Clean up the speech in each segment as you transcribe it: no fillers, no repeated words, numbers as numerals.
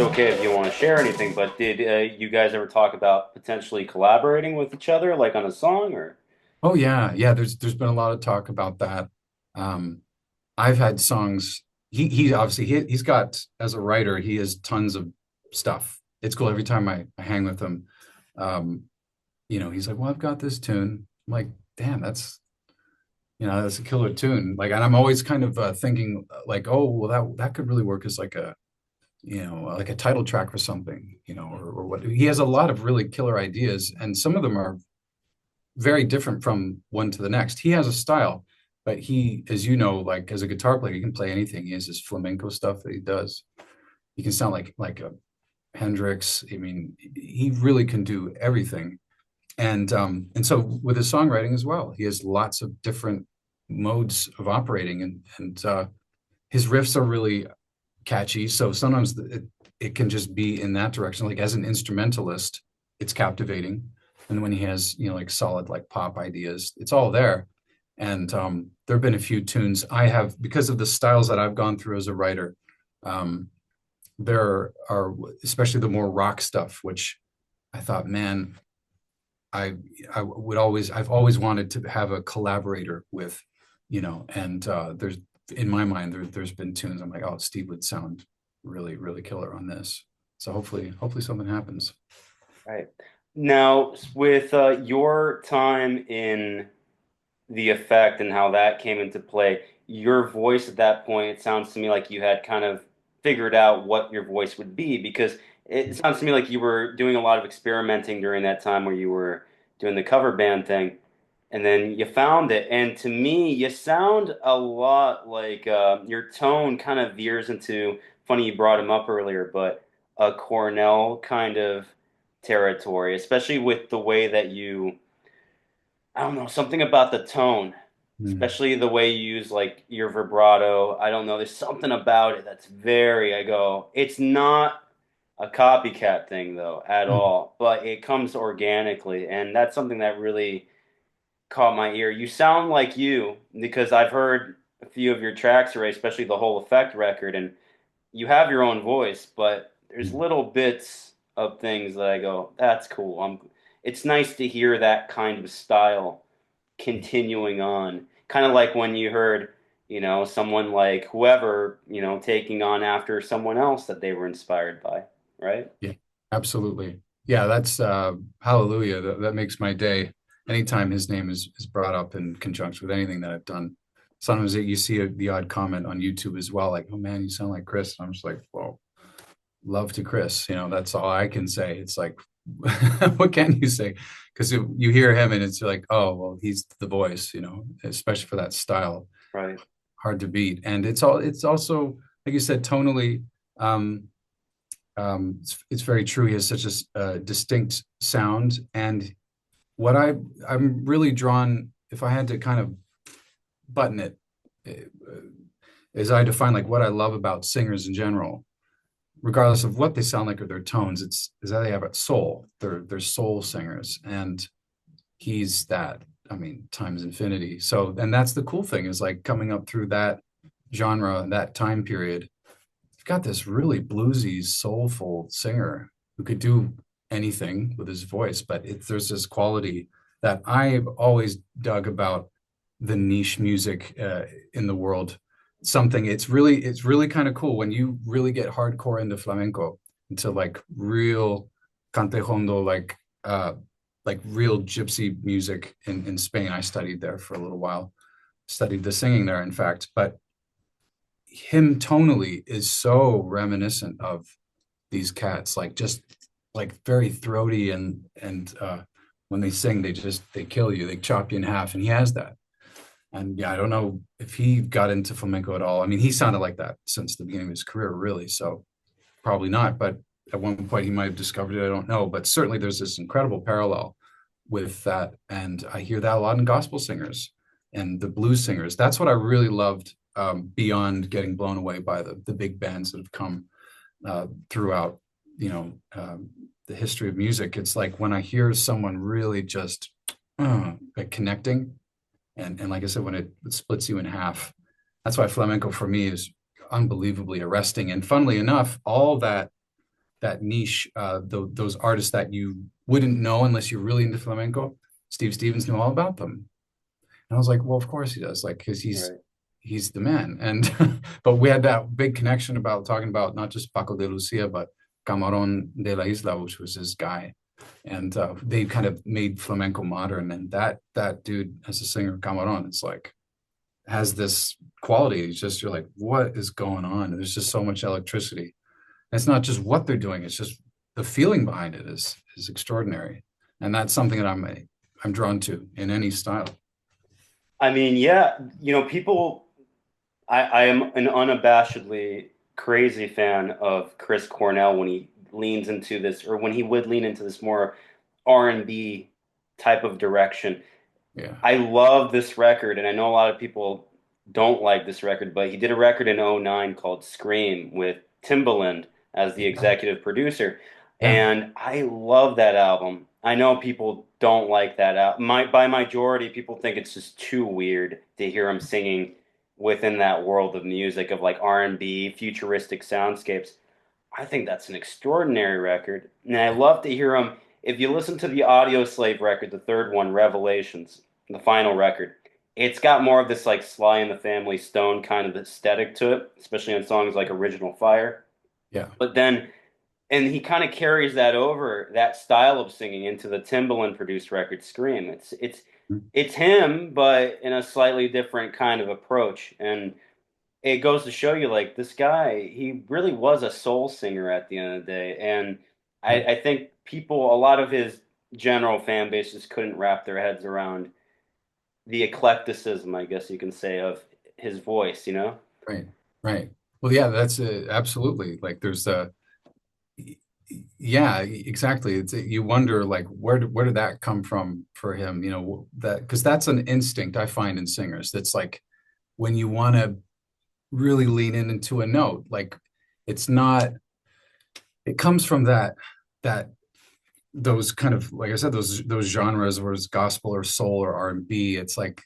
okay if you want to share anything, but did you guys ever talk about potentially collaborating with each other, like on a song or? Oh yeah, yeah. There's been a lot of talk about that. Um, I've had songs. He obviously he's got as a writer he has tons of stuff. It's cool every time I hang with him. Um, he's like, well, I've got this tune. I'm like, damn, that's a killer tune. Like, and I'm always kind of thinking like, oh, well, that could really work as like like a title track for something, or what. He has a lot of really killer ideas, and some of them are very different from one to the next. He has a style, but he, as you know, like as a guitar player, he can play anything. He has this flamenco stuff that he does. He can sound like a Hendrix. I mean, he really can do everything. And so with his songwriting as well, he has lots of different modes of operating, and his riffs are really catchy. So sometimes it can just be in that direction. Like as an instrumentalist, it's captivating. And when he has, like solid like pop ideas, it's all there. And there have been a few tunes I have because of the styles that I've gone through as a writer. Um, there are especially the more rock stuff, which I thought, man, I I've always wanted to have a collaborator with, and there's in my mind there's been tunes I'm like, oh, Steve would sound really, really killer on this. So hopefully something happens. Right. Now, with your time in the effect and how that came into play, your voice at that point, it sounds to me like you had kind of figured out what your voice would be because it sounds to me like you were doing a lot of experimenting during that time where you were doing the cover band thing, and then you found it. And to me, you sound a lot like your tone kind of veers into, funny you brought him up earlier, but a Cornell kind of territory, especially with the way that you, I don't know, something about the tone, Mm. especially the way you use like your vibrato. I don't know, there's something about it that's very, I go, it's not a copycat thing though at Mm. all, but it comes organically, and that's something that really caught my ear. You sound like you because I've heard a few of your tracks already, especially the whole effect record, and you have your own voice, but there's Mm. little bits of things that I go, that's cool. It's nice to hear that kind of style continuing on. Kind of like when you heard, someone like whoever, taking on after someone else that they were inspired by, right? Yeah, absolutely. Yeah, that's hallelujah. That makes my day. Anytime his name is brought up in conjunction with anything that I've done. Sometimes you see the odd comment on YouTube as well, like, "Oh man, you sound like Chris." And I'm just like, "Whoa, love to Chris." That's all I can say. It's like, what can you say? Because you hear him and it's like, "Oh, well, he's the voice," especially for that style, Right. hard to beat. And it's also, like you said, tonally. Um, it's very true. He has such a distinct sound, and what I'm really drawn, if I had to kind of button it, uh, is I define like what I love about singers in general, regardless of what they sound like or their tones. It's is that they have a soul. They're soul singers, and he's that. I mean, times infinity. So, and that's the cool thing is like coming up through that genre, that time period you've got this really bluesy, soulful singer who could do anything with his voice, but there's this quality that I've always dug about the niche music in the world. Something it's really kind of cool when you really get hardcore into flamenco, into like real cantejondo, like real gypsy music in Spain. I studied there for a little while, studied the singing there, in fact, but him tonally is so reminiscent of these cats, like just like very throaty and when they sing, they kill you, they chop you in half, and he has that. And yeah, I don't know if he got into flamenco at all. I mean, he sounded like that since the beginning of his career, really. So probably not, but at one point he might have discovered it. I don't know, but certainly there's this incredible parallel with that, and I hear that a lot in gospel singers and the blues singers. That's what I really loved, beyond getting blown away by the big bands that have come throughout, you know, the history of music. It's like when I hear someone really just like connecting, and like I said, when it splits you in half. That's why flamenco for me is unbelievably arresting. And funnily enough, all that that niche, those artists that you wouldn't know unless you're really into flamenco. Steve Stevens knew all about them. And I was like, well, of course he does, like, because Right. he's the man. And but we had that big connection about talking about not just Paco de Lucia, but Camarón de la Isla, which was his guy. And they kind of made flamenco modern. And that dude as a singer, Camarón, it's like has this quality. It's just you're like, what is going on? There's just so much electricity. And it's not just what they're doing; it's just the feeling behind it is extraordinary. And that's something that I'm drawn to in any style. I mean, yeah, people, I am an unabashedly crazy fan of Chris Cornell when he leans into this, or when he would lean into this more R&B type of direction. Yeah. I love this record, and I know a lot of people don't like this record, but he did a record in '09 called Scream with Timbaland as the Yeah. executive producer. Yeah. And I love that album. I know people don't like that album. By majority, people think it's just too weird to hear him singing within that world of music of like R&B, futuristic soundscapes. I think that's an extraordinary record. And I love to hear him. If you listen to the Audio Slave record, the third one, Revelations, the final record, it's got more of this like Sly and the Family Stone kind of aesthetic to it, especially on songs like Original Fire. Yeah. But then, and he kind of carries that over, that style of singing, into the Timbaland produced record Scream. It's him, but in a slightly different kind of approach. And it goes to show you like this guy, he really was a soul singer at the end of the day. And Yeah. I think people, a lot of his general fan base just couldn't wrap their heads around the eclecticism, I guess you can say, of his voice, you know? Right. Right. Well, yeah, that's absolutely like there's a yeah, exactly. It's you wonder like where did that come from for him? You know, that because that's an instinct I find in singers. That's like when you want to really lean in into a note, like it's not, it comes from that those kind of like I said, those genres where it's gospel or soul or R&B. It's like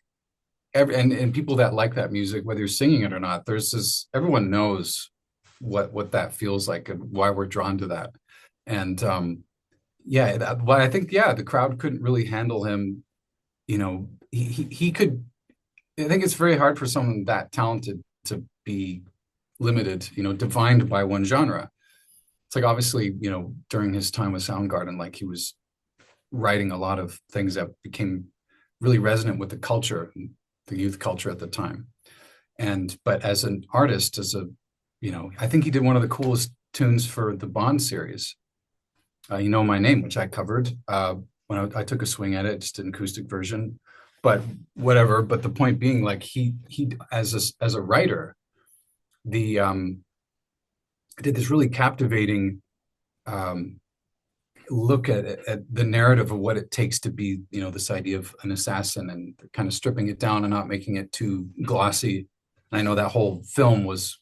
and people that like that music, whether you're singing it or not, there's this everyone knows what that feels like and why we're drawn to that. And yeah, but I think yeah, the crowd couldn't really handle him. You know, he could. I think it's very hard for someone that talented to be limited, you know, defined by one genre. It's like obviously, you know, during his time with Soundgarden, like he was writing a lot of things that became really resonant with the culture, the youth culture at the time. And but as an artist, as a you know, I think he did one of the coolest tunes for the Bond series. You Know My Name, which I covered when I took a swing at it, just an acoustic version. But whatever. But the point being, like he as a writer, the did this really captivating um, look at the narrative of what it takes to be, you know, this idea of an assassin and kind of stripping it down and not making it too glossy. And I know that whole film was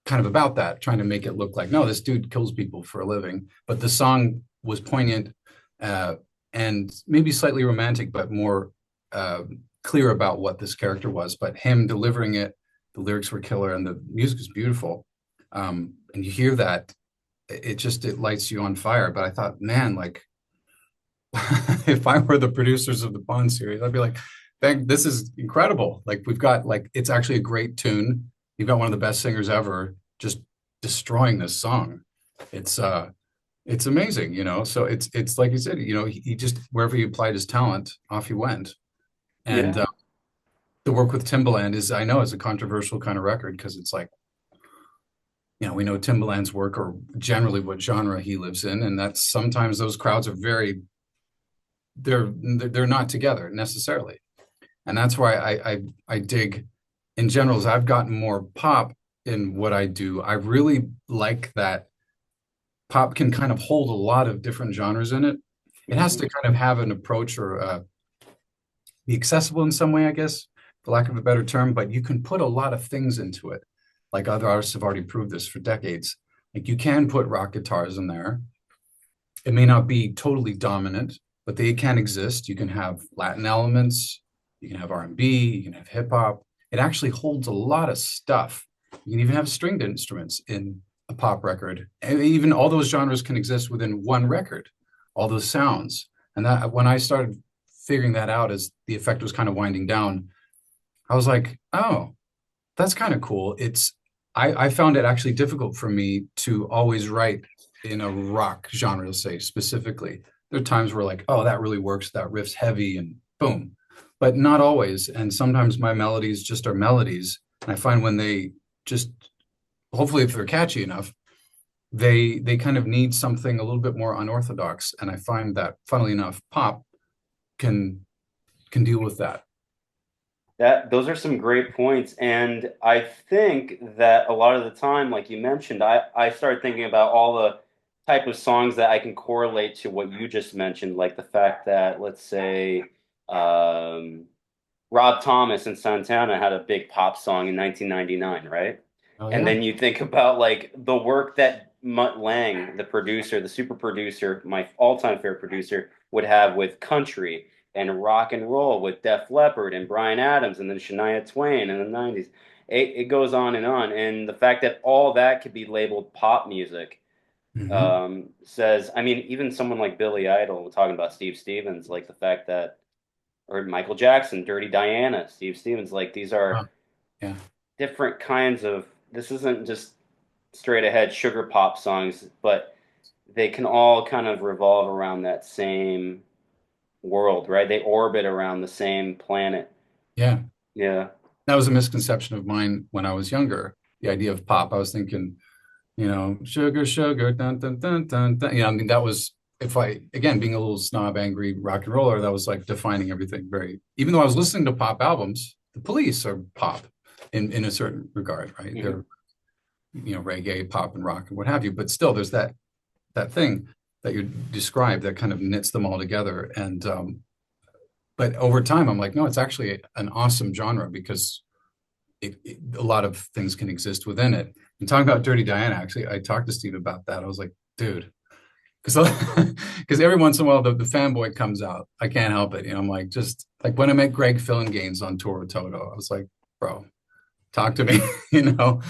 kind of about that, trying to make it look like, no, this dude kills people for a living. But the song was poignant and maybe slightly romantic, but more clear about what this character was. But him delivering it, the lyrics were killer and the music is beautiful. And you hear that, it lights you on fire. But I thought, man, like if I were the producers of the Bond series, I'd be like, thank this is incredible. Like we've got like it's actually a great tune. You've got one of the best singers ever just destroying this song. It's amazing, you know. So it's like you said, you know, he just wherever he applied his talent, off he went. And Yeah. the work with Timbaland is, I know, is a controversial kind of record because it's like, you know, we know Timbaland's work or generally what genre he lives in, and that's sometimes those crowds are very they're not together necessarily, and that's why I dig in general as I've gotten more pop in what I do. I really like that pop can kind of hold a lot of different genres in it. It has Hmm. to kind of have an approach or be accessible in some way, I guess, for lack of a better term, but you can put a lot of things into it. Like other artists have already proved this for decades. Like you can put rock guitars in there. It may not be totally dominant, but they can exist. You can have Latin elements, you can have R&B, you can have hip hop. It actually holds a lot of stuff. You can even have stringed instruments in a pop record. And even all those genres can exist within one record, all those sounds. And that when I started figuring that out as the effect was kind of winding down, I was like, oh, that's kind of cool. I found it actually difficult for me to always write in a rock genre, say specifically. There are times where like, oh, that really works, that riff's heavy and boom. But not always. And sometimes my melodies just are melodies. And I find when they just, hopefully if they're catchy enough, they kind of need something a little bit more unorthodox. And I find that, funnily enough, pop can can deal with that. That those are some great points, and I think that a lot of the time, like you mentioned, I started thinking about all the type of songs that I can correlate to what you just mentioned, like the fact that, let's say, um, Rob Thomas and Santana had a big pop song in 1999, right? Oh And yeah. then you think about like the work that Mutt Lang, the producer, the super producer, my all-time favorite producer, would have with country and rock and roll with Def Leppard and Bryan Adams and then Shania Twain in the 90s. It goes on and on. And the fact that all that could be labeled pop music Hmm. says, I mean, even someone like Billy Idol, talking about Steve Stevens, like the fact that, or Michael Jackson, Dirty Diana, Steve Stevens, like these Oh, are yeah. different kinds of, this isn't just straight ahead sugar pop songs, but they can all kind of revolve around that same world, right? They orbit around the same planet. Yeah. Yeah. That was a misconception of mine when I was younger. The idea of pop, I was thinking, sugar, sugar, dun, dun, dun, dun, dun. I mean, that was, if I, again, being a little snob, angry rock and roller, that was like defining everything very, even though I was listening to pop albums, the Police are pop in a certain regard, right? Hmm. They're, reggae, pop and rock and what have you, but still there's that thing that you described that kind of knits them all together. And, but over time, I'm like, no, it's actually an awesome genre because a lot of things can exist within it. And talking about Dirty Diana, actually, I talked to Steve about that. I was like, dude, because because every once in a while the fanboy comes out. I can't help it. I'm like, just like when I met Greg Gaines on tour with Toto, I was like, bro, talk to me, you know.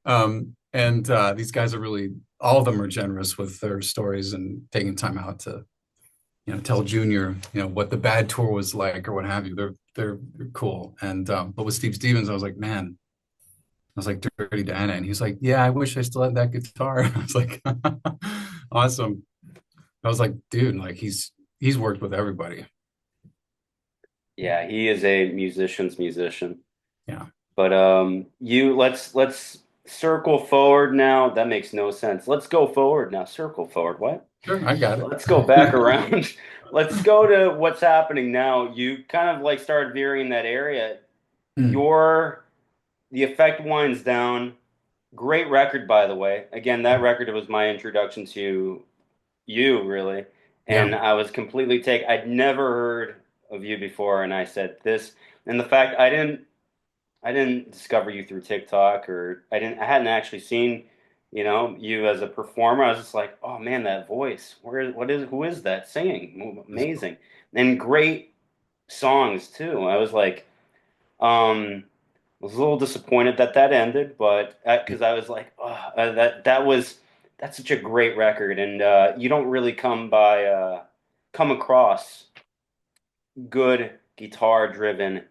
And these guys are really, all of them are generous with their stories and taking time out to, tell Junior, what the bad tour was like or what have you. They're cool. And but with Steve Stevens, I was like, man, I was like, Dirty Diana. And he's like, yeah, I wish I still had that guitar. I was like, awesome. I was like, dude, like he's worked with everybody. Yeah, he is a musician's musician. Yeah. But you let's circle forward now. That makes no sense. Let's go forward now. Circle forward. What? Sure, I got Let's go back it. around. Let's go to what's happening now. You kind of like started veering in that area. Hmm. Your The effect winds down. Great record, by the way. Again, that record was my introduction to you, really. Yeah. And I was completely taken. I'd never heard of you before, and I said this. And the fact I didn't discover you through TikTok, or I hadn't actually seen, you as a performer. I was just like, oh man, that voice. Who is that singing? Amazing. And great songs too. I was like, um, I was a little disappointed that that ended, but because I was like, oh, that's such a great record, and you don't really come across good guitar driven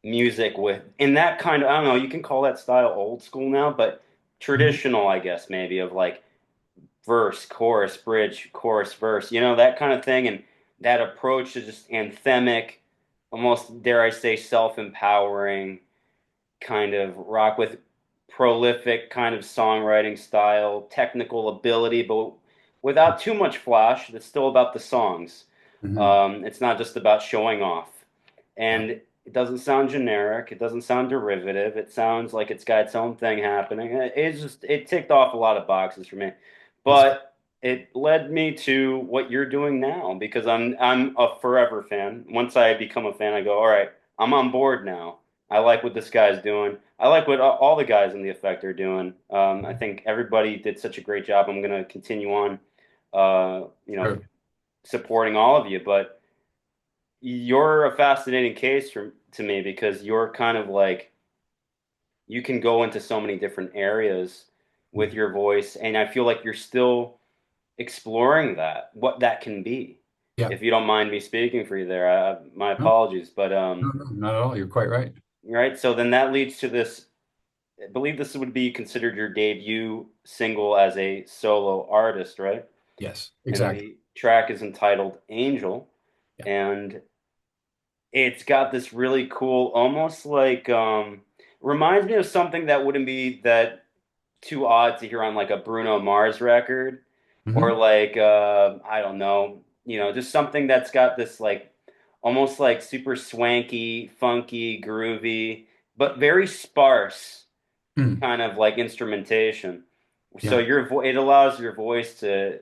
music with in that kind of, I don't know, you can call that style old school now, but Mhm. traditional, I guess, maybe of like verse, chorus, bridge, chorus, verse, that kind of thing. And that approach to just anthemic, almost dare I say, self-empowering kind of rock with prolific kind of songwriting style, technical ability, but without too much flash. It's still about the songs. Mhm. It's not just about showing off. Yeah. And it doesn't sound generic. It doesn't sound derivative. It sounds like it's got its own thing happening. It ticked off a lot of boxes for me. That's good. But it led me to what you're doing now because I'm a forever fan. Once I become a fan, I go, all right, I'm on board now. I like what this guy's doing. I like what all the guys in the effect are doing. I think everybody did such a great job. I'm going to continue on, uh, you know, Sure. supporting all of you. But you're a fascinating case to me because you're kind of like you can go into so many different areas. with your voice, and I feel like you're still exploring that, what that can be. Yeah. If you don't mind me speaking for you there, my No, apologies, but no, no, not at all. You're quite right. right. So then that leads to this. I believe this would be considered your debut single as a solo artist, right? Yes, And exactly. the track is entitled Angel, Yeah. and it's got this really cool, almost like reminds me of something that wouldn't be that too odd to hear on like a Bruno Mars record, or Hmm. like I don't know, just something that's got this like almost like super swanky, funky, groovy, but very sparse Mm. kind of like instrumentation. So Yeah. it allows your voice to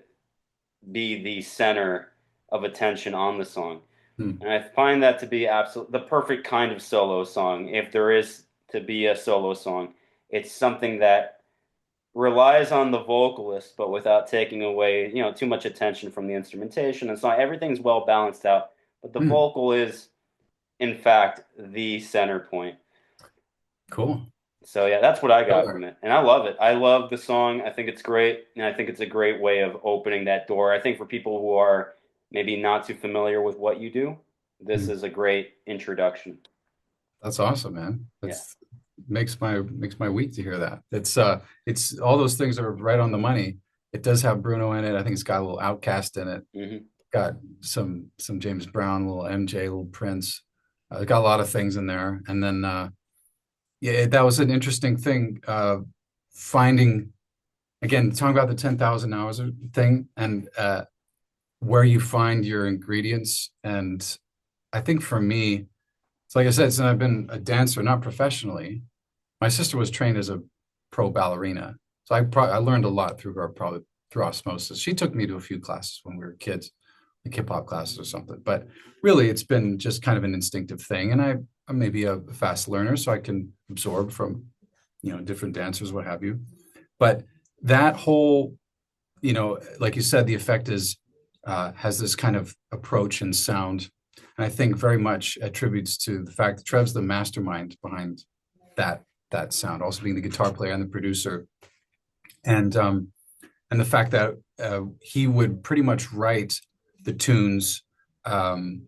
be the center of attention on the song. Mm. And I find that to be absolute the perfect kind of solo song. If there is to be a solo song, it's something that relies on the vocalist, but without taking away, too much attention from the instrumentation. And so everything's well balanced out, but the Mm. vocal is, in fact, the center point. Cool. So yeah, that's what I got from Killer. it, and I love it. I love the song. I think it's great, and I think it's a great way of opening that door. I think for people who are maybe not too familiar with what you do, this Mm. is a great introduction. That's awesome, man. Yeah. That's makes my week to hear that. It's all those things are right on the money. It does have Bruno in it. I think it's got a little Outcast in it. Hmm. Got some James Brown, a little MJ, a little Prince. It got a lot of things in there. And then yeah, that was an interesting thing. Finding again, talking about the 10,000 hours thing and where you find your ingredients. And I think for me, it's like I said, since I've been a dancer, not professionally, my sister was trained as a pro ballerina. So I learned a lot through her, probably through osmosis. She took me to a few classes when we were kids, like hip hop classes or something. But really, it's been just kind of an instinctive thing. And I'm maybe a fast learner, so I can absorb from, different dancers, what have you. But that whole, like you said, the effect is has this kind of approach and sound. And I think very much attributes to the fact that Trev's the mastermind behind that that sound, also being the guitar player and the producer, and um, and the fact that he would pretty much write the tunes, um,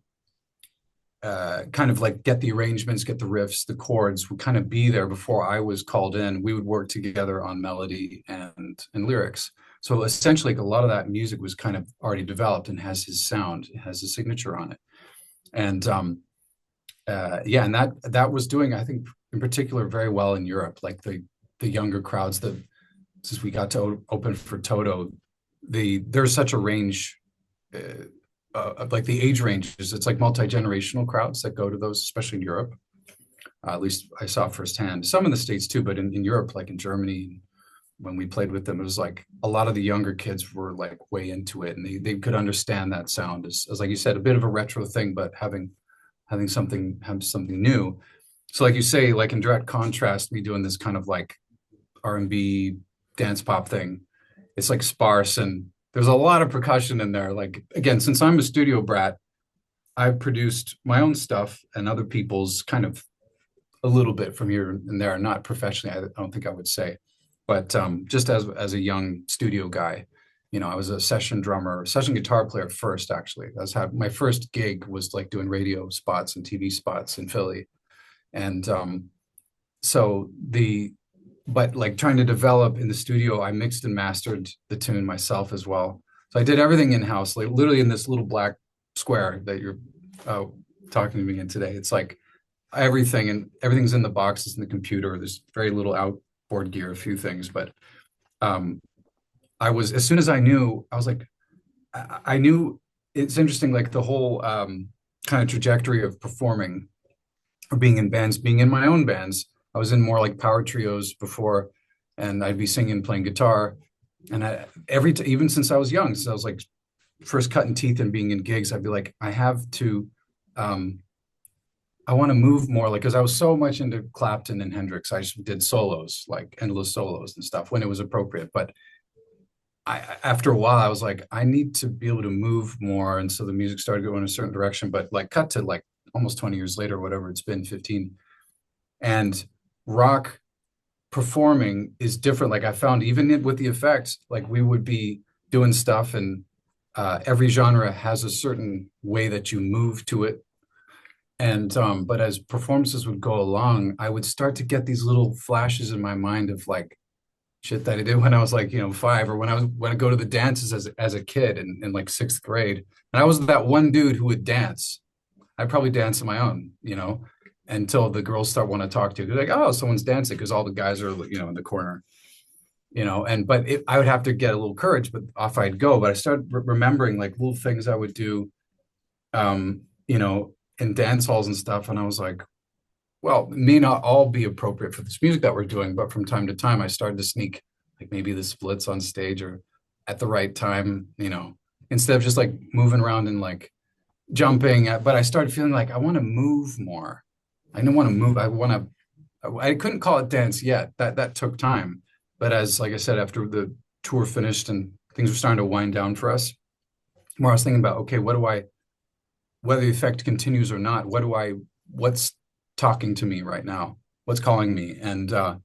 kind of like get the arrangements, get the riffs, the chords would kind of be there before I was called in. We would work together on melody and lyrics. So essentially, like, a lot of that music was kind of already developed and has his sound, it has his signature on it. And yeah, and that was doing, I think, in particular, very well in Europe. Like the younger crowds that since we got to open for Toto, there's such a range, like the age ranges. It's like multi-generational crowds that go to those, especially in Europe. At least I saw firsthand. Some in the States too, but in Europe, like in Germany, when we played with them, it was like a lot of the younger kids were like way into it, and they could understand that sound as like you said, a bit of a retro thing, but having something new. So like you say, like in direct contrast, we doing this kind of like R&B dance pop thing. It's like sparse and there's a lot of percussion in there. Like again, since I'm a studio brat, I've produced my own stuff and other people's kind of a little bit from here and there, not professionally, I don't think I would say, but just as a young studio guy, I was a session drummer, session guitar player first, actually. That's how my first gig was, like doing radio spots and TV spots in Philly. And so but like trying to develop in the studio, I mixed and mastered the tune myself as well. So I did everything in house, like literally in this little black square that you're uh, talking to me in today. It's like everything, and everything's in the boxes in the computer. There's very little outboard gear, a few things, but um, I was as soon as I knew, I was like, I knew it's interesting, like the whole kind of trajectory of performing or being in bands, being in my own bands. I was in more like power trios before, and I'd be singing, playing guitar, and even since I was young, since I was like first cutting teeth and being in gigs, I'd be like, I have to, um, I want to move more, like because I was so much into Clapton and Hendrix, I just did solos, like endless solos and stuff when it was appropriate. But after a while, I was like, I need to be able to move more, and so the music started going in a certain direction. But like, cut to like almost 20 years later, whatever it's been, 15, and rock performing is different. Like I found even with the effects, like we would be doing stuff and every genre has a certain way that you move to it. And but as performances would go along, I would start to get these little flashes in my mind of like shit that I did when I was like, 5, or when I go to the dances as a kid in like sixth grade. And I was that one dude who would dance. I probably dance on my own, until the girls start want to talk to you. They're like, oh, someone's dancing because all the guys are, in the corner, I would have to get a little courage, but off I'd go. But I started remembering like little things I would do, um, you know, in dance halls and stuff. And I was like, well, it may not all be appropriate for this music that we're doing, but from time to time, I started to sneak like maybe the splits on stage or at the right time, instead of just like moving around and like jumping. But I started feeling like I want to move more. I don't want to move. I couldn't call it dance yet. That took time. But as like I said, after the tour finished and things were starting to wind down for us, more I was thinking about, okay, whether the effect continues or not, what's talking to me right now? What's calling me? And I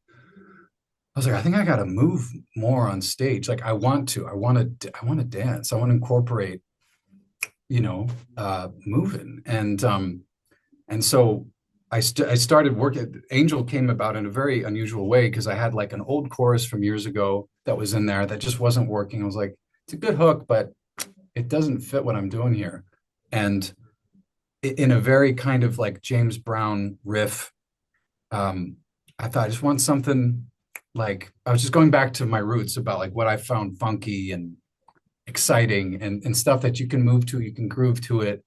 was like, I think I got to move more on stage. Like I want to dance. I want to incorporate, moving. And so I started working. Angel came about in a very unusual way because I had like an old chorus from years ago that was in there that just wasn't working. I was like, it's a good hook, but it doesn't fit what I'm doing here. And in a very kind of like James Brown riff, I thought I just want something like I was just going back to my roots about like what I found funky and exciting and stuff that you can move to, you can groove to it.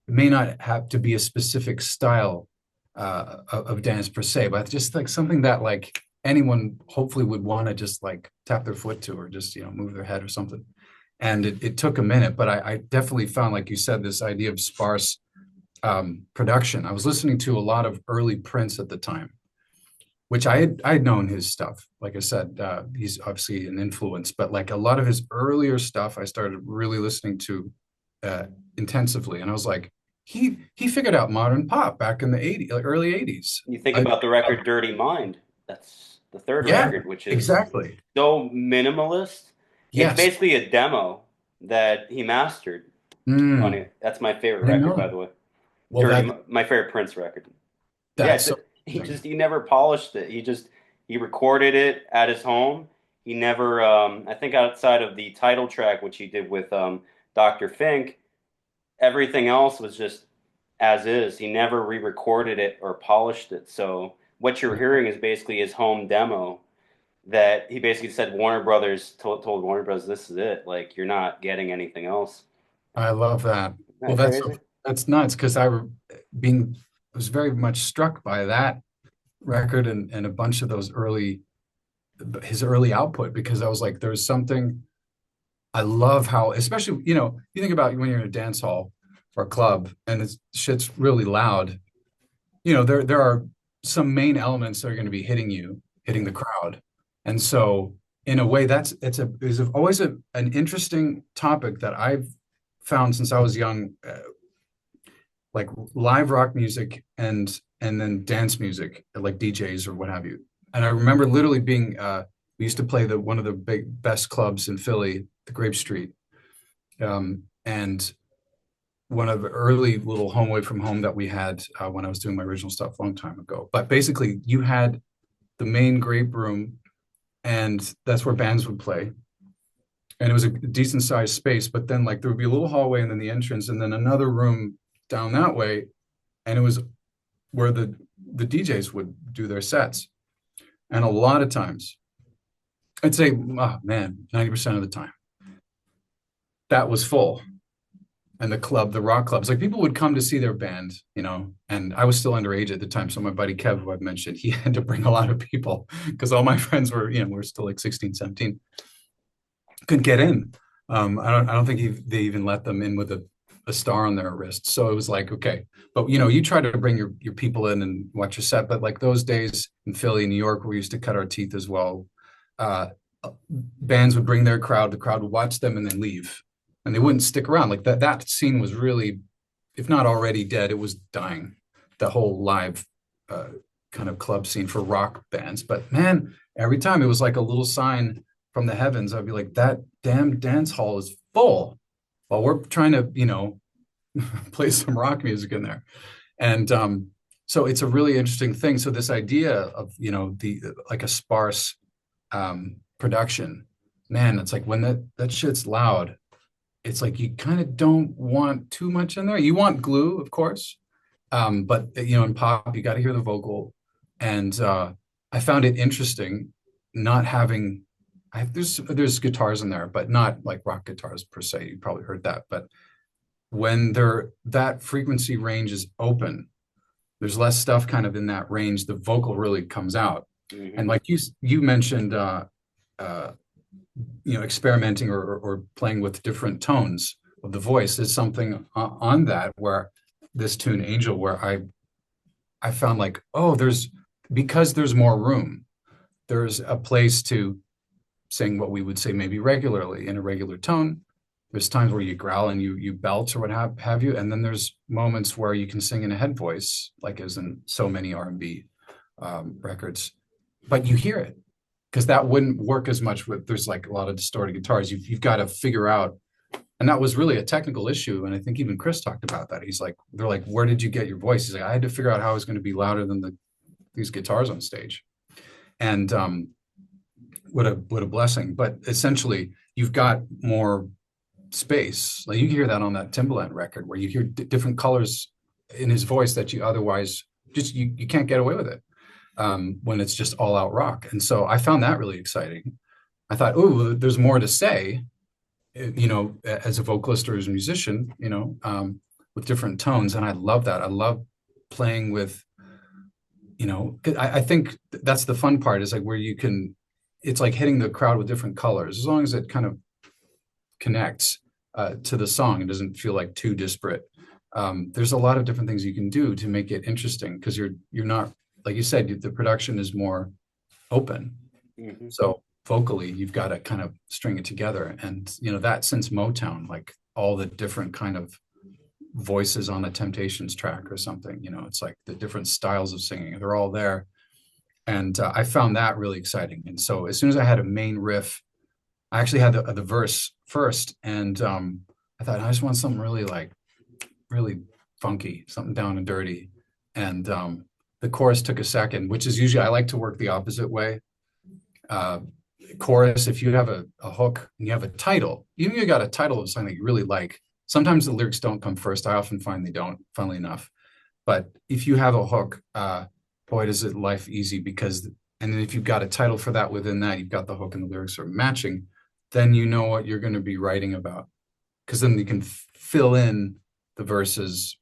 It may not have to be a specific style of dance per se, but just like something that like anyone hopefully would want to just like tap their foot to or just move their head or something. And it took a minute, but I definitely found, like you said, this idea of sparse production. I was listening to a lot of early Prince at the time, which I had known his stuff. Like I said, he's obviously an influence, but like a lot of his earlier stuff, I started really listening to intensively, and I was like, he figured out modern pop back in the '80s, like early '80s. You think about the record Dirty Mind. That's the third Yeah, record, which is exactly. so minimalist. It's Yes. basically a demo that he mastered on Mm, it. That's my favorite I didn't record, know by that. the way. Well, Dirty, my favorite Prince record. Yeah, that's so he interesting. just he never polished it. He recorded it at his home. He never I think outside of the title track, which he did with Dr. Fink, everything else was just as is. He never re-recorded it or polished it. So what you're hearing is basically his home demo that he basically said Warner Brothers told Warner Brothers this is it. Like you're not getting anything else. I love that. Isn't Well, that crazy? that's nuts because being was very much struck by that record and a bunch of those his early output because I was like, there's something I love how, especially, you think about when you're in a dance hall or a club and it's shit's really loud, there are some main elements that are going to be hitting the crowd. And so in a way, is always an interesting topic that I've found since I was young, like live rock music and then dance music, like DJs or what have you. And I remember literally being we used to play one of the best clubs in Philly, the Grape Street, and one of the early little home away from home that we had when I was doing my original stuff a long time ago. But basically, you had the main grape room, and that's where bands would play. And it was a decent sized space, but then like there would be a little hallway and then the entrance, and then another room down that way, and it was where the DJs would do their sets. And a lot of times, I'd say, oh man, 90% of the time, that was full. And the rock clubs, like people would come to see their band, and I was still underage at the time. So my buddy Kev, who I've mentioned, he had to bring a lot of people because all my friends were still like 16, 17, couldn't get in. I don't think they even let them in with a star on their wrist. So it was like, okay, but you try to bring your people in and watch your set. But like those days in Philly, New York, we used to cut our teeth as well. Uh, Bands would bring their crowd, the crowd would watch them and then leave. And they wouldn't stick around. Like that scene was really, if not already dead, it was dying. The whole live kind of club scene for rock bands. But man, Every time it was like a little sign from the heavens. I'd be like, that damn dance hall is full while we're trying to, play some rock music in there. And so it's a really interesting thing. So this idea of, the like a sparse production, man, it's like when that shit's loud, it's like you kind of don't want too much in there. You want glue, of course, but in pop, you got to hear the vocal. And I found it interesting not having. There's guitars in there, but not like rock guitars per se. You probably heard that, but when that frequency range is open, there's less stuff kind of in that range. The vocal really comes out, and Hmm. like you mentioned, uh, experimenting or playing with different tones of the voice is something on that where this tune Angel, where I found like, oh, because there's more room, there's a place to sing what we would say maybe regularly in a regular tone. There's times where you growl and you belt or what have you, and then there's moments where you can sing in a head voice, like as in so many R&B records, but you hear it because that wouldn't work as much with there's like a lot of distorted guitars. You've got to figure out, and that was really a technical issue. And I think even Chris talked about that. He's like, they're like, where did you get your voice? He's like, I had to figure out how I was going to be louder than these guitars on stage. And what a blessing. But essentially, you've got more space. Like you hear that on that Timbaland record, where you hear different colors in his voice that you otherwise just you can't get away with it when it's just all out rock. And so I found that really exciting. I thought, oh, there's more to say, as a vocalist or as a musician, with different tones. And I love that. I love playing with, 'cause I think that's the fun part is like where you can, it's like hitting the crowd with different colors, as long as it kind of connects to the song. It doesn't feel like too disparate. There's a lot of different things you can do to make it interesting because you're not, like you said, the production is more open. Hmm. So vocally, you've got to kind of string it together. And that since Motown, like all the different kind of voices on a Temptations track or something, it's like the different styles of singing, they're all there. And I found that really exciting. And so as soon as I had a main riff, I actually had the verse first, and I thought I just want something really like really funky, something down and dirty. And the chorus took a second, which is usually I like to work the opposite way. Uh, Chorus, if you have a hook and you have a title, even if you got a title of something that you really like, sometimes the lyrics don't come first. I often find they don't, funnily enough. But if you have a hook, boy, does it life easy because, and then if you've got a title for that within that, you've got the hook and the lyrics are matching, then you know what you're going to be writing about. Because then you can fill in the verses,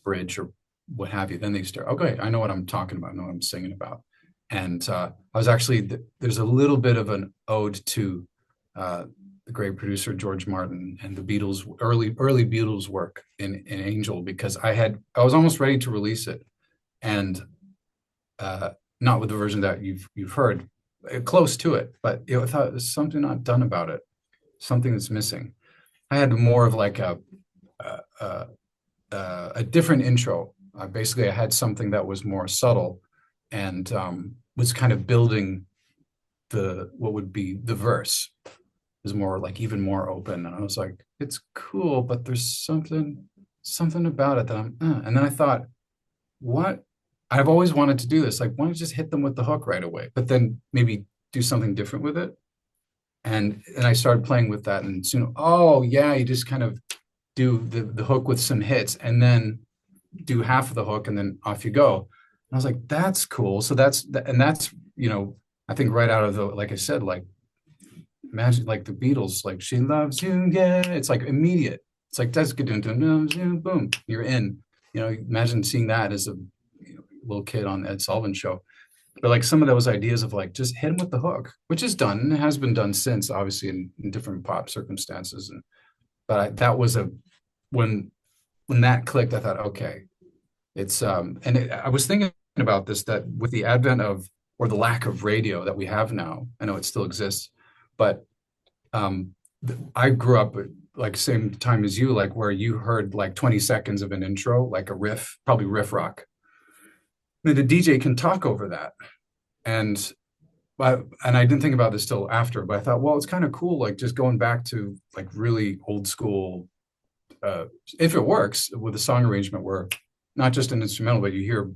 bridge, or what have you. Then they start, okay, I know what I'm talking about, I know what I'm singing about. And I was actually, there's a little bit of an ode to the great producer George Martin and the Beatles, early Beatles work in Angel, because I was almost ready to release it, and not with the version that you've heard, close to it, but I thought there's something not done about it, something that's missing. I had more of like a, a different intro. Basically, I had something that was more subtle and was kind of building what would be the verse. It was more like even more open. And I was like, it's cool, but there's something about it that and then I thought, what? I've always wanted to do this. Like, why don't you just hit them with the hook right away? But then maybe do something different with it. And I started playing with that, and soon, oh yeah, you just kind of do the hook with some hits, and then do half of the hook, and then off you go. And I was like, that's cool. So that's I think right out of the, like I said, like imagine like the Beatles, like she loves you, yeah. It's like immediate. It's like that's good, boom, you're in. Imagine seeing that as a little kid on the Ed Sullivan show. But like some of those ideas of like just hit him with the hook, which is done and has been done since, obviously in different pop circumstances. And but that was when that clicked, I thought, okay, it's I was thinking about this, that with the advent of, or the lack of, radio that we have now, I know it still exists, but I grew up at like same time as you, like where you heard like 20 seconds of an intro, like a riff, probably riff rock. And the DJ can talk over that. And and I didn't think about this till after, but I thought, well, it's kind of cool, like just going back to like really old school, uh, if it works with a song arrangement where not just an instrumental, but you hear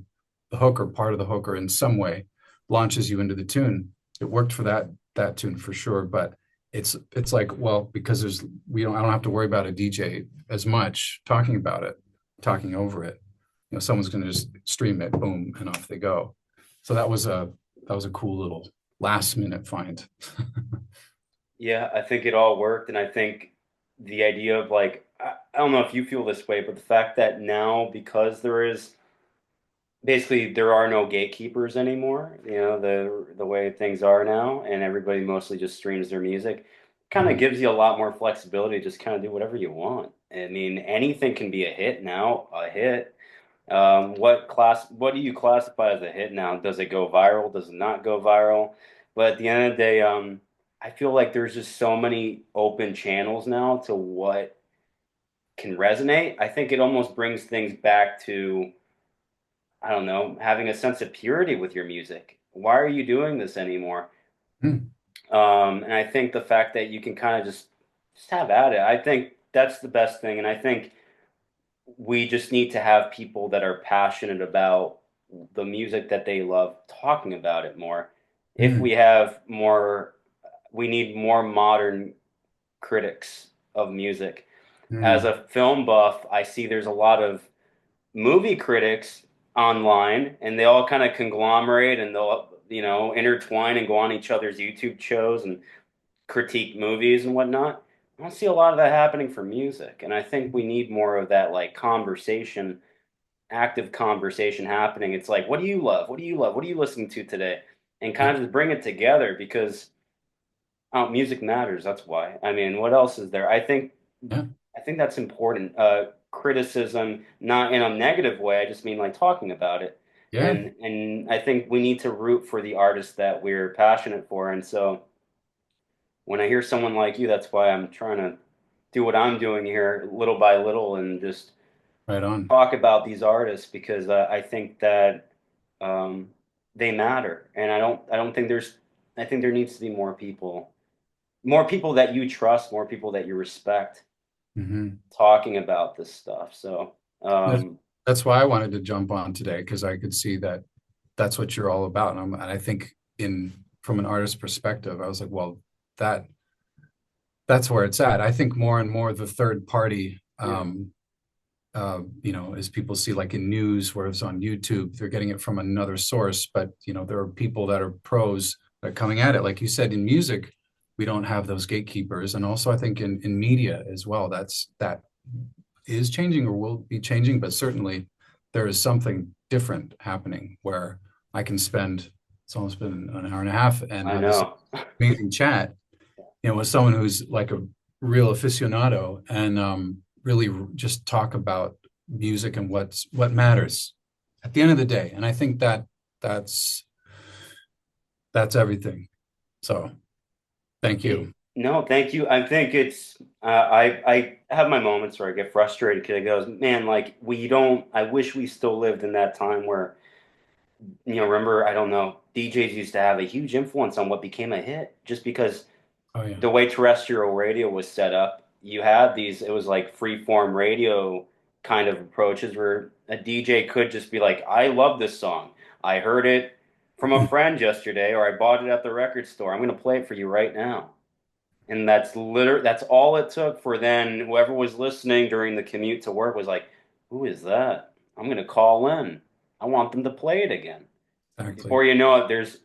the hook or part of the hook or in some way launches you into the tune. It worked for that tune for sure, but it's like, well, because we don't I don't have to worry about a DJ as much talking about it, talking over it. You know, someone's going to just stream it, boom, and off they go. So that was a cool little last minute find. Yeah, I think it all worked, and I think the idea of like I don't know if you feel this way, but the fact that now because there is basically there are no gatekeepers anymore, you know, the way things are now, and everybody mostly just streams their music, kind of Mhm. gives you a lot more flexibility to just kind of do whatever you want. I mean, anything can be a hit now, a hit. What do you classify as a hit now? Does it go viral? Does it not go viral? But at the end of the day, I feel like there's just so many open channels now to what can resonate. I think it almost brings things back to, I don't know, having a sense of purity with your music. Why are you doing this anymore? Mhm. And I think the fact that you can kind of just have at it, I think that's the best thing. And I think we just need to have people that are passionate about the music that they love talking about it more. If we Mhm. have more, we need more modern critics of music. As Mhm. a film buff, I see there's a lot of movie critics online, and they all kind of conglomerate and they'll, you know, intertwine and go on each other's YouTube shows and critique movies and whatnot. I don't see a lot of that happening for music, and I think we need more of that like conversation, active conversation happening. It's like, what do you love? What do you love? What are you listening to today? And kind Yeah. of just bring it together because music matters. That's why. I mean, what else is there? Yeah. I think that's important. Criticism, not in a negative way. I just mean like talking about it. Yeah. And I think we need to root for the artists that we're passionate for. And so when I hear someone like you, that's why I'm trying to do what I'm doing here little by little and just Right on. talk about these artists because I think that um, they matter. And I don't think I think there needs to be more people that you trust, more people that you respect Hmm. talking about this stuff. So, That's, um, that's why I wanted to jump on today because I could see that that's what you're all about. And I think in from an artist perspective, I was like, well, that that's where it's at. I think more and more the third party, yeah, as people see like in news, where it's on YouTube, they're getting it from another source. But there are people that are pros that are coming at it. Like you said, in music, we don't have those gatekeepers, and also I think in media as well. That is changing or will be changing, but certainly there is something different happening where I can spend it's almost been an hour and a half and I have this know. amazing chat, with someone who's like a real aficionado and really just talk about music and what matters at the end of the day. And I think that's that's everything. So thank you. No, thank you. I think it's I have my moments where I get frustrated because it goes, man, like we don't. I wish we still lived in that time where remember, I don't know, DJs used to have a huge influence on what became a hit just because Oh yeah. the way terrestrial radio was set up, you had these, it was like free form radio kind of approaches where a DJ could just be like, I love this song. I heard it from a friend yesterday, or I bought it at the record store. I'm going to play it for you right now. And that's all it took for then whoever was listening during the commute to work was like, who is that? I'm going to call in. I want them to play it again. Exactly. Before you know it, there's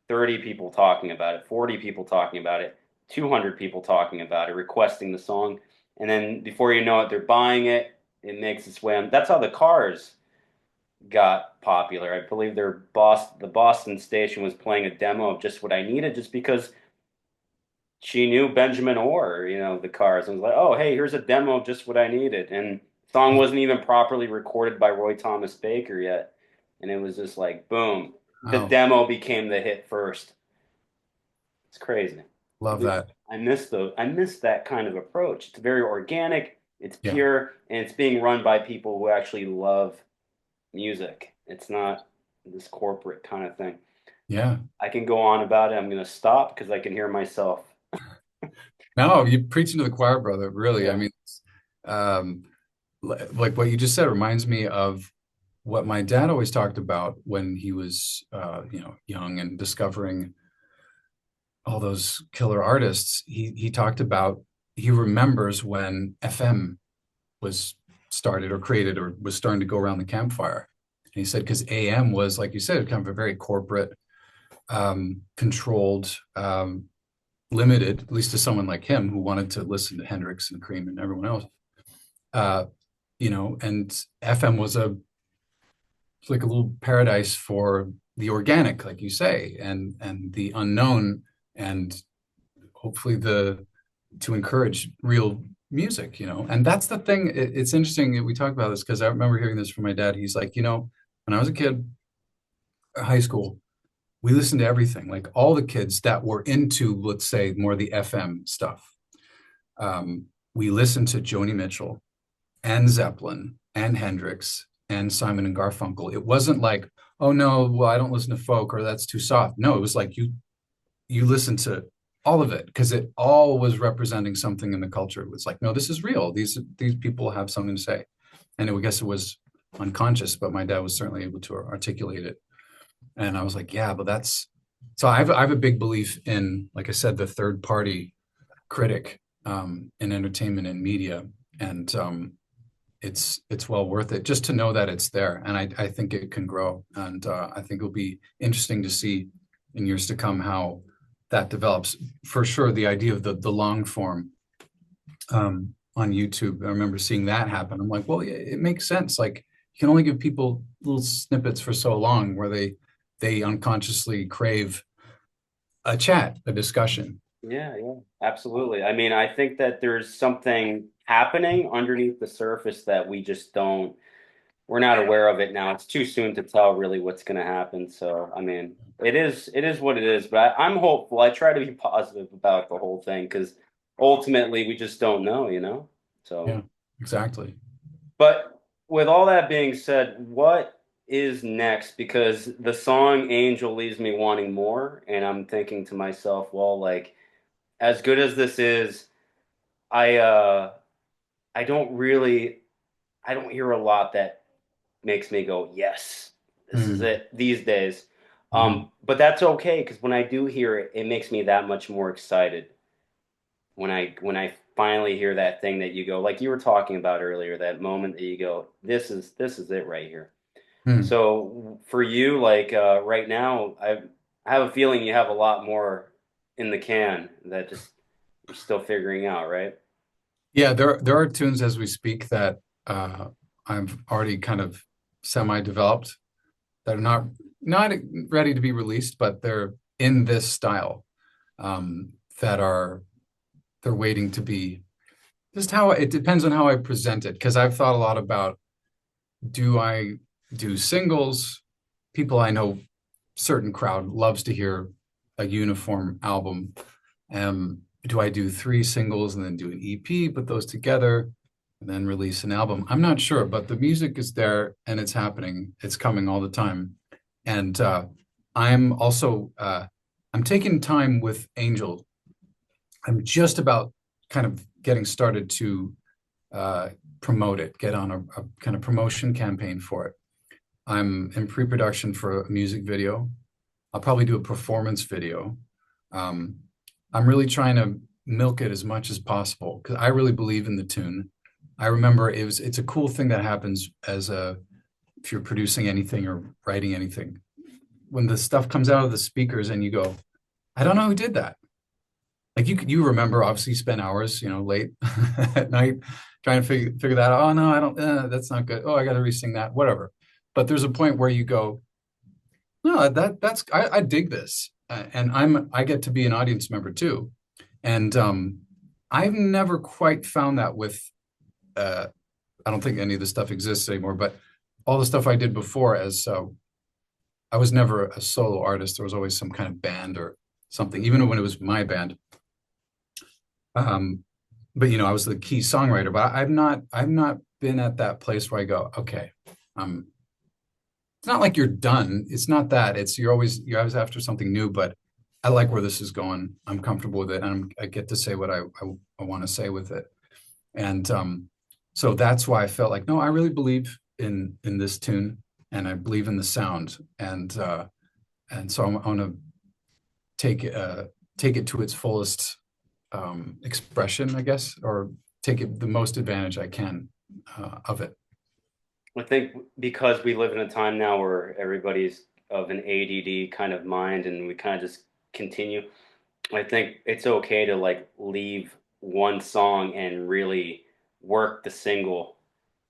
30 people talking about it, 40 people talking about it, 200 people talking about it, requesting the song. And then before you know it, they're buying it. It makes its way on. That's how the Cars got popular. I believe the Boston station was playing a demo of Just What I Needed just because she knew Benjamin Orr, the Cars. And was like, oh, hey, here's a demo of Just What I Needed. And the song wasn't even properly recorded by Roy Thomas Baker yet. And it was just like, boom. The Oh, demo became the hit first. It's crazy. love that. I miss that kind of approach. It's very organic, it's Yeah. pure, and it's being run by people who actually love music. It's not this corporate kind of thing. Yeah. I can go on about it. I'm going to stop because I can hear myself. No, you preaching to the choir, brother. Really. I Yeah. mean, um, like what you just said reminds me of what my dad always talked about when he was, young and discovering all those killer artists. He talked about he remembers when FM was started or created or was starting to go around the campfire. And he said because AM was, like you said, kind of a very corporate, controlled, limited, at least to someone like him who wanted to listen to Hendrix and Cream and everyone else. Uh, and FM was a like a little paradise for the organic, like you say, and the unknown, and hopefully the to encourage real music, and that's the thing. It's interesting that we talk about this because I remember hearing this from my dad. He's like, when I was a kid, high school, we listened to everything, like all the kids that were into, let's say, more the FM stuff. We listened to Joni Mitchell and Zeppelin and Hendrix and Simon and Garfunkel. It wasn't like, oh no, well, I don't listen to folk or that's too soft. No, it was like you listen to all of it because it all was representing something in the culture. It was like, no, this is real. These people have something to say. And I guess it was unconscious, but my dad was certainly able to articulate it. And I was like, yeah, but that's so I have a big belief in, like I said, the third party critic, in entertainment and media. And it's well worth it just to know that it's there. And I think it can grow. And I think it'll be interesting to see in years to come how that develops. For sure, the idea of the long form, on YouTube, I remember seeing that happen. I'm like, well, yeah, it makes sense. Like you can only give people little snippets for so long where they unconsciously crave a chat, a discussion. Yeah, yeah, absolutely. I mean, I think that there's something happening underneath the surface that we're not aware of it now. It's too soon to tell really what's going to happen. So, I mean, it is what it is, but I'm hopeful. I try to be positive about the whole thing because ultimately we just don't know. So, Yeah, exactly. but with all that being said, what is next? Because the song Angel leaves me wanting more, and I'm thinking to myself, well, like as good as this is, I uh I don't really I don't hear a lot that makes me go, yes, this is Mm, it these days. mm. But that's okay because when I do hear it, it makes me that much more excited when I finally hear that thing that you go, like you were talking about earlier, that moment that you go, this is it right here. Mm. So for you, like right now, I have a feeling you have a lot more in the can that just you're still figuring out, right? Yeah, there are tunes as we speak that, I've already kind of semi-developed that are not ready to be released, but they're in this style, that are they're waiting to be just how it depends on how I present it. Because I've thought a lot about, do I do singles? People I know, certain crowd loves to hear a uniform album. Do I do three singles and then do an EP, put those together, and then release an album? I'm not sure, but the music is there and it's happening. It's coming all the time. And I'm also I'm taking time with Angel. I'm just about kind of getting started to uh, promote it, get on a kind of promotion campaign for it. I'm in pre-production for a music video. I'll probably do a performance video. Um, I'm really trying to milk it as much as possible because I really believe in the tune. I remember it's a cool thing that happens if you're producing anything or writing anything. When the stuff comes out of the speakers and you go, I don't know who did that. Like you remember, obviously you spend hours, late at night trying to figure that out. Oh no, I don't, that's not good. Oh, I got to re-sing that, whatever. But there's a point where you go, no, I dig this, and I get to be an audience member too, and I've never quite found that with, uh, I don't think any of the stuff exists anymore, but all the stuff I did before, as I was never a solo artist. There was always some kind of band or something, even when it was my band. Um, but I was the key songwriter. But I've not been at that place where I go, okay, I'm it's not like you're done. It's not that. It's you're always after something new, but I like where this is going. I'm comfortable with it, and I get to say what I want to say with it. And so that's why I felt like, no, I really believe in this tune, and I believe in the sound, and so I want to take it to its fullest expression, I guess, or take it the most advantage I can of it. I think because we live in a time now where everybody's of an ADD kind of mind and we kind of just continue, I think it's okay to like leave one song and really work the single,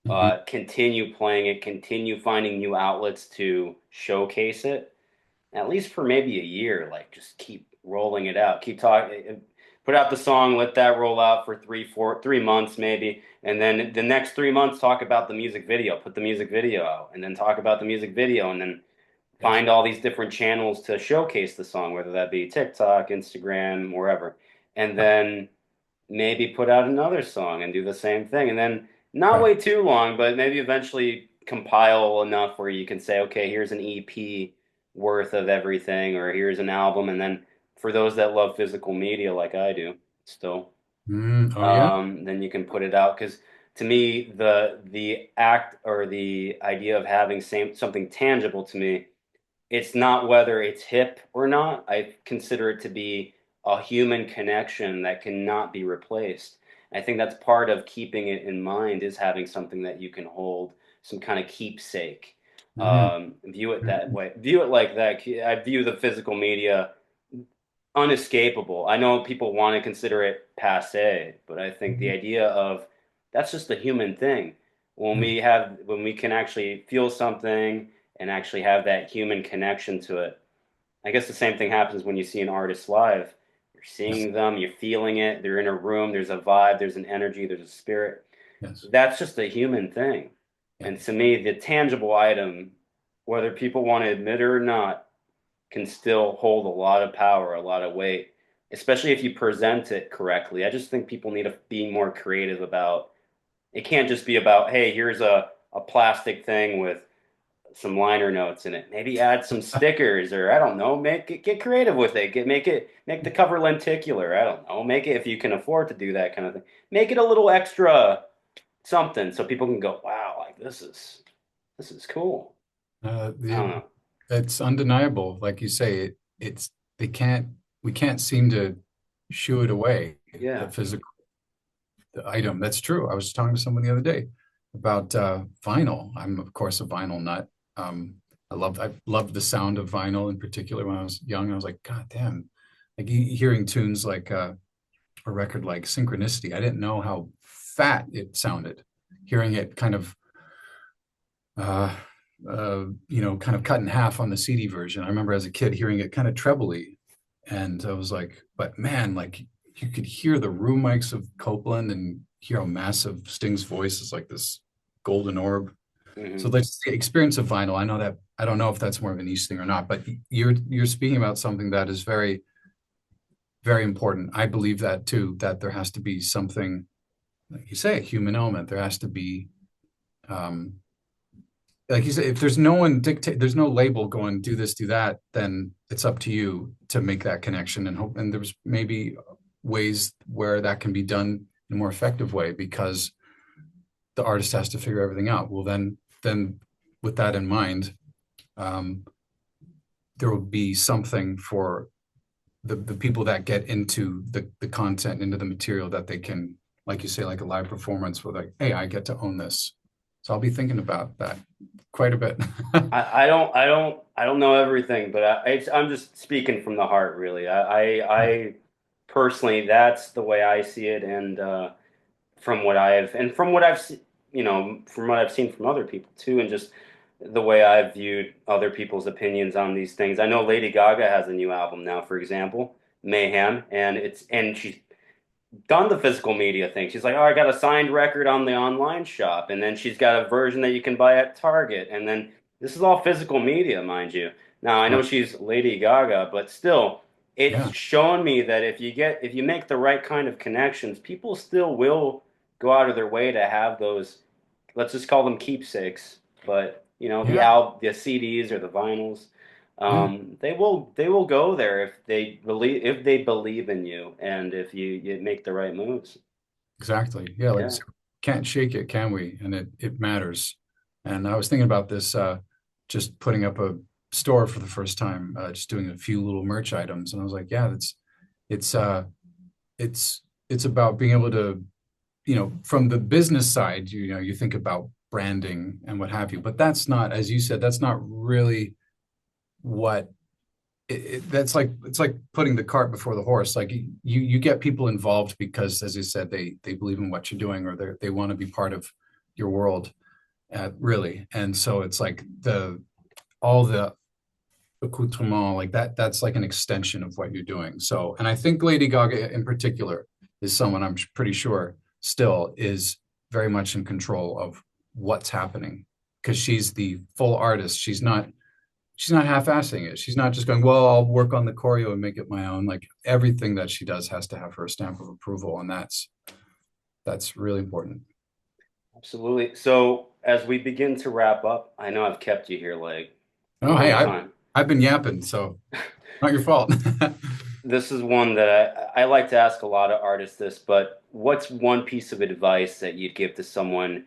Hmm. continue playing it, continue finding new outlets to showcase it, at least for maybe a year. Like just keep rolling it out, keep talking, put out the song, let that roll out for 3 months maybe, and then the next 3 months talk about the music video, put the music video out, and then talk about the music video, and then Yes. find all these different channels to showcase the song, whether that be TikTok, Instagram, wherever, and Right. then maybe put out another song and do the same thing, and then not Right. wait too long, but maybe eventually compile enough where you can say, okay, here's an EP worth of everything, or here's an album, and then for those that love physical media like I do, still, Oh yeah. then you can put it out because to me the act or the idea of having something tangible to me, it's not whether it's hip or not. I consider it to be a human connection that cannot be replaced. I think that's part of keeping it in mind is having something that you can hold, some kind of keepsake. Hmm. View it that way. View it like that. I view the physical media unescapable. I know people want to consider it passe, but I think the idea of that's just a human thing. When we can actually feel something and actually have that human connection to it. I guess the same thing happens when you see an artist live. You're Yes. seeing them, you're feeling it, they're in a room, there's a vibe, there's an energy, there's a spirit. Yes. That's just a human thing. Yeah. And to me, the tangible item, whether people want to admit it or not, can still hold a lot of power, a lot of weight, especially if you present it correctly. I just think people need to be more creative about it. Can't just be about, hey, here's a plastic thing with some liner notes in it. Maybe add some stickers or I don't know, make it get creative with it. Make the cover lenticular. I don't know. Make it if you can afford to do that kind of thing. Make it a little extra something so people can go, wow, like this is cool. I don't The, know. it's undeniable, like you say. It's they can't we can't seem to shoo it away. The Yeah. physical item. That's true. I was talking to someone the other day about vinyl. I'm of course a vinyl nut. I loved the sound of vinyl in particular when I was young. I was like, God damn, like hearing tunes like a record like Synchronicity. I didn't know how fat it sounded. Hearing it kind of uh, kind of cut in half on the CD version. I remember as a kid hearing it kind of trebly, and I was like, but man, like you could hear the room mics of Copeland and hear how massive Sting's voice is like this golden orb. So Hmm. the experience of vinyl, I know that I don't know if that's more of an East thing or not, but you're speaking about something that is very, very important. I believe that too, that there has to be something, like you say, a human element. There has to be um, like you said, if there's no one dictate, there's no label going do this, do that, then it's up to you to make that connection and hope. And there's maybe ways where that can be done in a more effective way because the artist has to figure everything out. Well, then with that in mind, um, there will be something for the people that get into the content, into the material that they can, like you say, like a live performance with like, hey, I get to own this. So I'll be thinking about that quite a bit. I don't know everything, but I'm just speaking from the heart, really. I personally, that's the way I see it, and from what I've from what I've seen from other people too, and just the way I've viewed other people's opinions on these things. I know Lady Gaga has a new album now, for example, Mayhem, and she's done the physical media thing. She's like, oh, I got a signed record on the online shop, and then she's got a version that you can buy at Target, and then this is all physical media, mind you. Now I know Right. she's Lady Gaga, but still, it's Yeah. shown me that if you make the right kind of connections, people still will go out of their way to have those. Let's just call them keepsakes, but you know, Yeah, the CDs or the vinyls. yeah, They will go there if they believe in you and if you make the right moves. exactly. Yeah, like Yeah. can't shake it, can we? And it matters. And I was thinking about this, just putting up a store for the first time, just doing a few little merch items, and I was like, yeah, it's uh it's it's about being able to, from the business side, you think about branding and what have you, but that's not, as you said, that's not really what that's like. It's like putting the cart before the horse. Like you get people involved because, as you said, they believe in what you're doing, or they want to be part of your world, really. And so it's like the all the accoutrement like that's like an extension of what you're doing. So, and I think Lady Gaga in particular is someone I'm pretty sure still is very much in control of what's happening, because she's the full artist. She's not half-assing it. She's not just going, well, I'll work on the choreo and make it my own. Like everything that she does has to have her stamp of approval, and that's really important. Absolutely. So as we begin to wrap up, I know I've kept you here like a Oh, hey, long I've time. I've been yapping, so not your fault. This is one that I like to ask a lot of artists this, but what's one piece of advice that you'd give to someone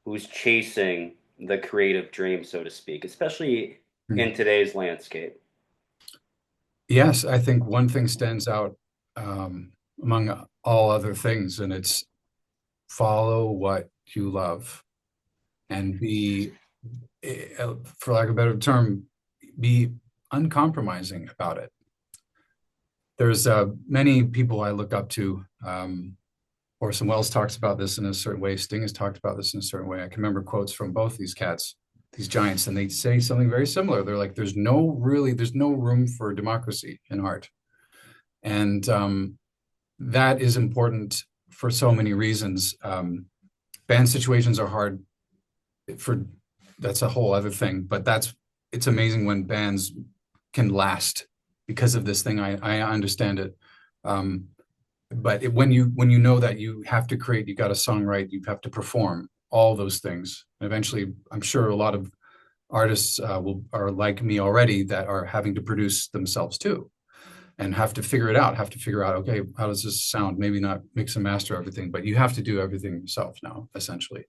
who's chasing the creative dream, so to speak, especially in today's landscape? Yes, I think one thing stands out, um, among all other things, and it's follow what you love and for lack of a better term, be uncompromising about it. There's many people I look up to. Orson Welles talks about this in a certain way. Sting has talked about this in a certain way. I can remember quotes from both these cats, these giants, and they say something very similar. They're like, there's no room for democracy in art." And that is important for so many reasons. Band situations are hard for that's a whole other thing, but it's amazing when bands can last because of this thing. I understand it. Um, but when you know that you have to create, you got to songwrite, you have to perform, all those things. And eventually, I'm sure a lot of artists are like me already, that are having to produce themselves too, and have to figure it out. Have to figure out, okay, how does this sound? Maybe not mix and master everything, but you have to do everything yourself now, essentially.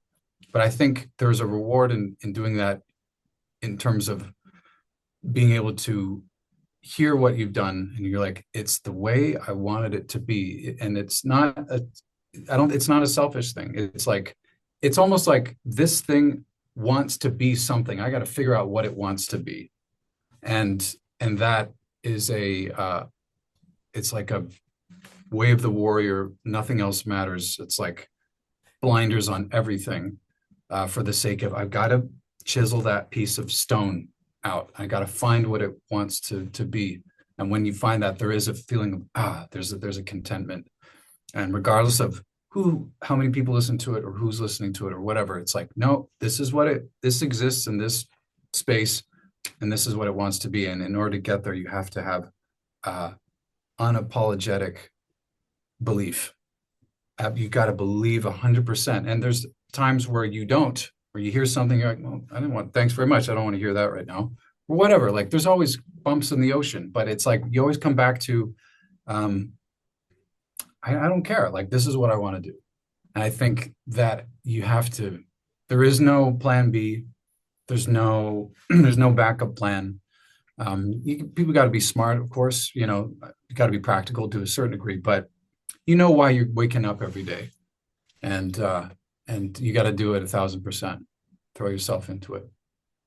But I think there's a reward in doing that, in terms of being able to hear what you've done and you're like, it's the way I wanted it to be. And it's not a selfish thing. It's like, it's almost like this thing wants to be something. I got to figure out what it wants to be. And that is it's like a way of the warrior. Nothing else matters. It's like blinders on everything, for the sake of, I've got to chisel that piece of stone out. I got to find what it wants to be. And when you find that, there is a feeling of, there's a contentment. And regardless of how many people listen to it or who's listening to it or whatever, it's like, no, this exists in this space, and this is what it wants to be. And in order to get there, you have to have uh, unapologetic belief. You got to believe 100%. And there's times where you don't, where you hear something, you're like, well, I didn't want, thanks very much. I don't want to hear that right now, or whatever. Like there's always bumps in the ocean, but it's like you always come back to, um, I don't care. Like this is what I want to do. And I think that there is no plan B. There's no backup plan. People got to be smart, of course, you got to be practical to a certain degree, but you know why you're waking up every day, and you got to do it 1,000%. Throw yourself into it.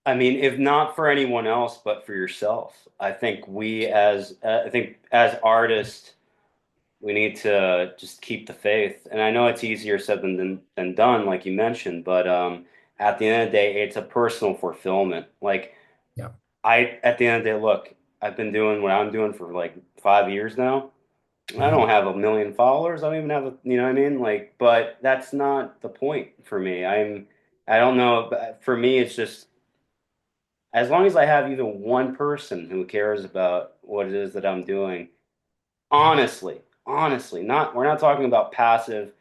I mean, if not for anyone else, but for yourself. I think as artists, we need to just keep the faith. And I know it's easier said than done, like you mentioned, but at the end of the day, it's a personal fulfillment. Like Yeah. at the end of the day, look, I've been doing what I'm doing for like 5 years now. I Mhm. don't have a million followers. I don't even have you know what I mean? Like, but that's not the point for me. I don't know. But for me, it's just as long as I have even one person who cares about what it is that I'm doing, honestly, not we're not talking about passive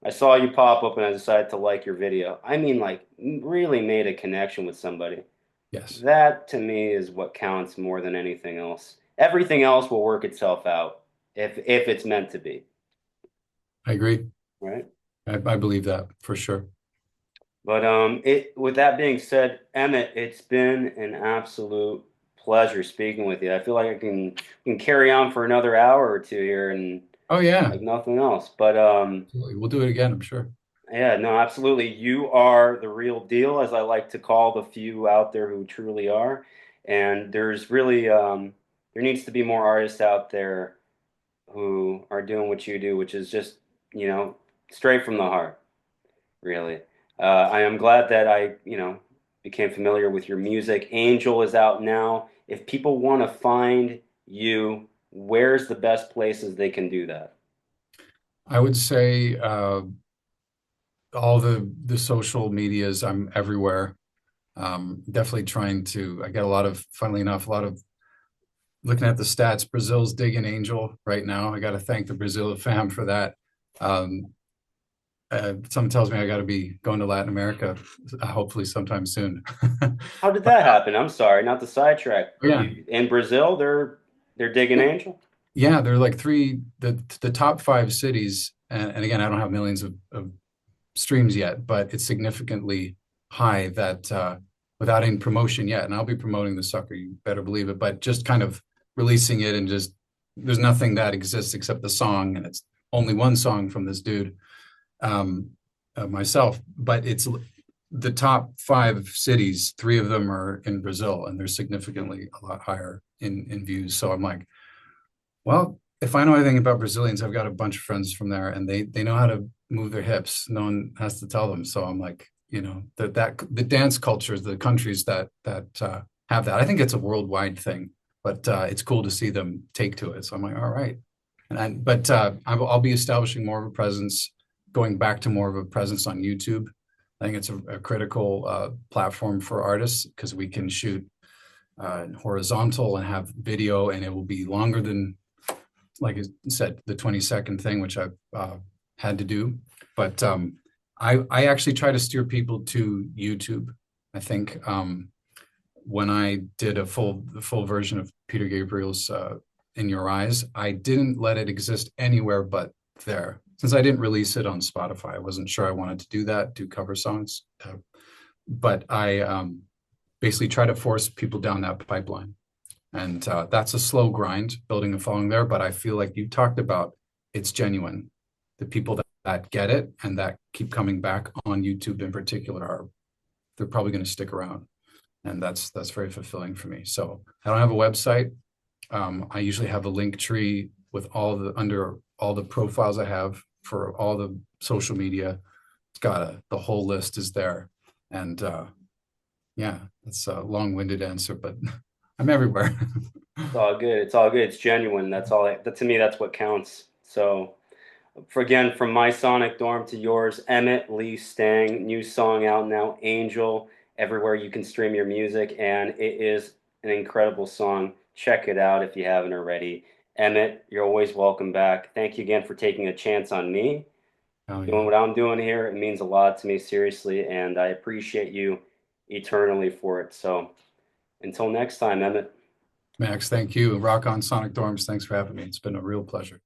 I saw you pop up and I decided to like your video. I mean, like, really made a connection with somebody. Yes, That to me is what counts more than anything else. Everything else will work itself out if it's meant to be, I agree. right? I believe that for sure. But it with that being said, Emmett, it's been an absolute pleasure speaking with you. I feel like I can carry on for another hour or two here and Oh yeah, like nothing else. But absolutely. We'll do it again, I'm sure. yeah, no, absolutely. You are the real deal, as I like to call the few out there who truly are. And there's really there needs to be more artists out there who are doing what you do, which is just, straight from the heart, really. I am glad that I became familiar with your music. Angel is out now. If people want to find you, where's the best places they can do that? I would say all the social medias. I'm everywhere. Definitely trying to. I get a lot of, funnily enough, a lot of looking at the stats. Brazil's digging Angel right now. I got to thank the Brazil fam for that. Um, Someone tells me I got to be going to Latin America, hopefully sometime soon. How did But that happen? I'm sorry, not the sidetrack. yeah, You in Brazil, they're digging Angel. yeah, they're like the top five cities, and again, I don't have millions of streams yet, but it's significantly high that without any promotion yet, and I'll be promoting the sucker, you better believe it, but just kind of releasing it and just there's nothing that exists except the song, and it's only one song from this dude, um, myself, but it's the top five cities, three of them are in Brazil, and they're significantly a lot higher in views. So I'm like, well, if I know anything about Brazilians, I've got a bunch of friends from there, and they know how to move their hips. No one has to tell them. So I'm like, that the dance cultures, the countries that have that. I think it's a worldwide thing, but it's cool to see them take to it. So I'm like, all right. But I'll be establishing more of a presence, going back to more of a presence on YouTube. I think it's a critical platform for artists because we can shoot horizontal and have video, and it will be longer than, like I said, the 20-second thing, which I've had to do. But I actually try to steer people to YouTube. I think when I did the full version of Peter Gabriel's In Your Eyes, I didn't let it exist anywhere but there. Since I didn't release it on Spotify, I wasn't sure I wanted to do that, do cover songs. But I basically try to force people down that pipeline. And that's a slow grind, building a following there. But I feel like you talked about it's genuine. The people that get it and that keep coming back on YouTube in particular they're probably going to stick around. And that's very fulfilling for me. So I don't have a website. I usually have a link tree with under all the profiles I have for all the social media. It's got the whole list is there. And yeah, it's a long-winded answer, but I'm everywhere. It's all good. It's all good. It's genuine. That's all. To me, that's what counts. So, again, from my Sonic Dorm to yours, Emmett Lee Stang, new song out now, Angel, everywhere you can stream your music, and it is an incredible song. Check it out if you haven't already. Emmett, you're always welcome back. Thank you again for taking a chance on me. Oh Doing yeah. what I'm doing here, it means a lot to me, seriously, and I appreciate you eternally for it. So, until next time, Emmett. Max, thank you. Rock on Sonic Dorms. Thanks for having me. It's been a real pleasure.